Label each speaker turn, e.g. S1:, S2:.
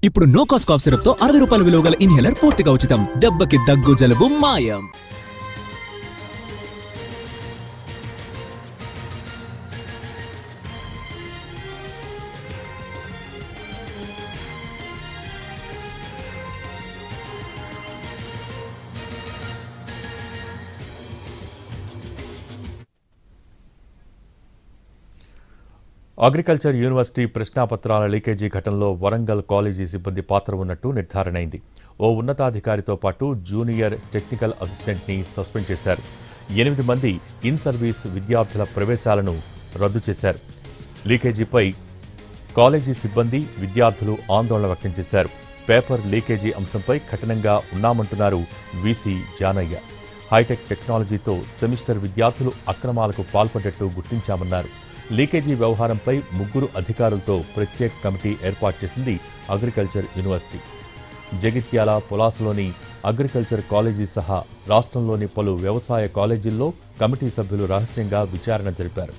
S1: ఇప్పుడు no cost cough syrup తో 60 రూపాయల విలువ గల ఇన్హేలర్ పూర్తిగా ఉచితం. దెబ్బకి దగ్గు జలుబు మాయం.
S2: అగ్రికల్చర్ యూనివర్సిటీ ప్రశ్నాపత్రాల లీకేజీ ఘటనలో వరంగల్ కాలేజీ సిబ్బంది పాత్ర ఉన్నట్టు నిర్ధారణైంది. ఓ ఉన్నతాధికారితో పాటు జూనియర్ టెక్నికల్ అసిస్టెంట్ని సస్పెండ్ చేశారు. 8 మంది ఇన్ సర్వీస్ విద్యార్థుల ప్రవేశాలను రద్దు చేశారు. లీకేజీపై కాలేజీ సిబ్బంది, విద్యార్థులు ఆందోళన వ్యక్తం చేశారు. పేపర్ లీకేజీ అంశంపై కఠినంగా ఉన్నామంటున్నారు వీసీ జానయ్య. హైటెక్ టెక్నాలజీతో సెమిస్టర్ విద్యార్థులు అక్రమాలకు పాల్పడ్డట్టు గుర్తించామన్నారు. లీకేజీ వ్యవహారంపై 3 అధికారులతో ప్రత్యేక కమిటీ ఏర్పాటు చేసింది అగ్రికల్చర్ యూనివర్సిటీ. జగిత్యాల, పులాసలోని అగ్రికల్చర్ కాలేజీ సహా రాష్ట్రంలోని పలు వ్యవసాయ కాలేజీల్లో కమిటీ సభ్యులు రహస్యంగా విచారణ జరిపారు.